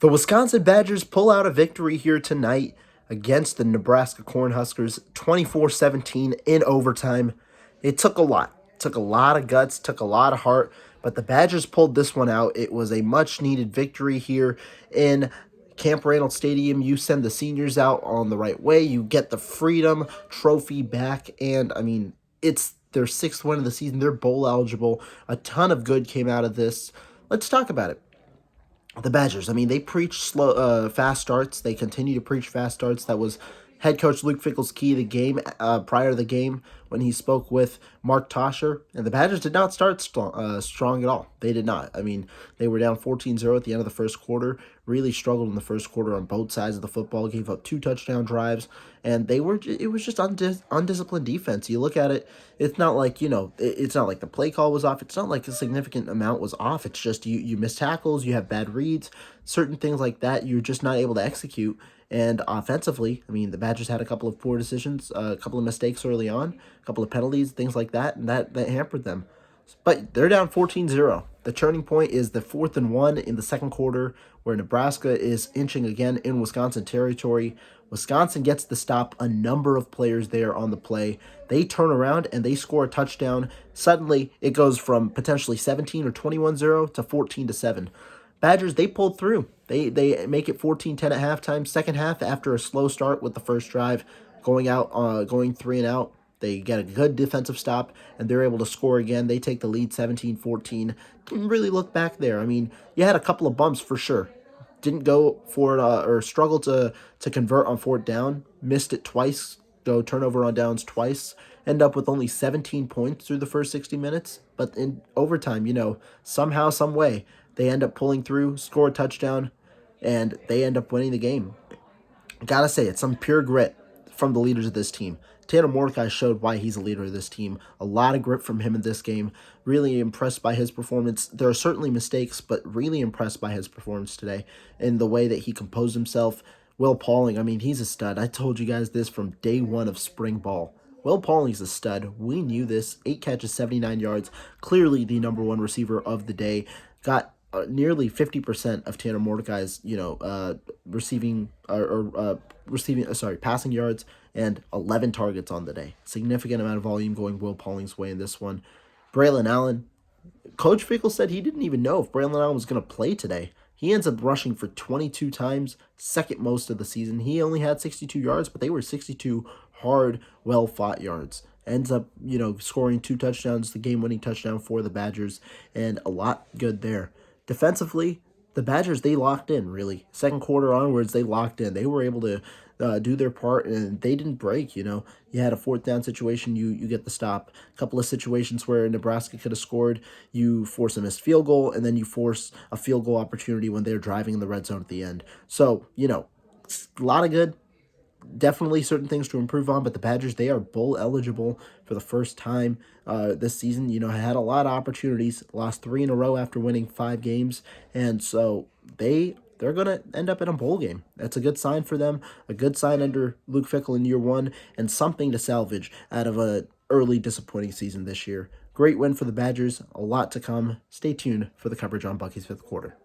The Wisconsin Badgers pull out a victory here tonight against the Nebraska Cornhuskers 24-17 in overtime. It took a lot. Took a lot of guts, took a lot of heart, but the Badgers pulled this one out. It was a much-needed victory here in Camp Randall Stadium. You send the seniors out on the right way. You get the Freedom Trophy back, and, it's their sixth win of the season. They're bowl eligible. A ton of good came out of this. Let's talk about it. The Badgers, they preach fast starts. They continue to preach fast starts. That was head coach Luke Fickell's key to the game prior to the game when he spoke with Mark Tosher. And the Badgers did not start strong at all. They did not. They were down 14-0 at the end of the first quarter. Really struggled in the first quarter on both sides of the football. Gave up 2 touchdown drives. And it was just undisciplined defense. You look at it, it's not like, it's not like the play call was off. It's not like a significant amount was off. It's just you miss tackles, you have bad reads, certain things like that. You're just not able to execute. And offensively, the Badgers had a couple of poor decisions, a couple of mistakes early on, a couple of penalties, things like that, and that hampered them. But they're down 14-0. The turning point is the 4th and 1 in the second quarter, where Nebraska is inching again in Wisconsin territory. Wisconsin gets the stop, a number of players there on the play. They turn around and they score a touchdown. Suddenly, it goes from potentially 17 or 21-0 to 14-7. Badgers, they pulled through. They make it 14-10 at halftime. Second half, after a slow start with the first drive, going 3 and out, they get a good defensive stop, and they're able to score again. They take the lead 17-14. Didn't really look back there. You had a couple of bumps for sure. Didn't go for it or struggled to convert on 4th down. Missed it twice. Go turnover on downs twice. End up with only 17 points through the first 60 minutes. But in overtime, somehow, some way, they end up pulling through, score a touchdown, and they end up winning the game. Gotta say, it's some pure grit from the leaders of this team. Tanner Mordecai showed why he's a leader of this team. A lot of grit from him in this game. Really impressed by his performance. There are certainly mistakes, but really impressed by his performance today and the way that he composed himself. Will Pauling, he's a stud. I told you guys this from day one of spring ball. Will Pauling's a stud. We knew this. 8 catches, 79 yards. Clearly the number one receiver of the day. Got nearly 50% of Tanner Mordecai's, passing yards and 11 targets on the day. Significant amount of volume going Will Pauling's way in this one. Braylon Allen, Coach Fickell said he didn't even know if Braylon Allen was going to play today. He ends up rushing for 22 times, second most of the season. He only had 62 yards, but they were 62 hard, well-fought yards. Ends up, scoring 2 touchdowns, the game-winning touchdown for the Badgers, and a lot good there. Defensively, the Badgers, they locked in, really. Second quarter onwards, they locked in. They were able to do their part, and they didn't break, You had a 4th down situation, you get the stop. A couple of situations where Nebraska could have scored. You force a missed field goal, and then you force a field goal opportunity when they're driving in the red zone at the end. So, a lot of good. Definitely certain things to improve on, but the Badgers, they are bowl eligible for the first time this season. Had a lot of opportunities, lost 3 in a row after winning 5 games, and so they're going to end up in a bowl game. That's a good sign for them, a good sign under Luke Fickell in year 1, and something to salvage out of a early disappointing season this year. Great win for the Badgers, a lot to come. Stay tuned for the coverage on Bucky's 5th quarter.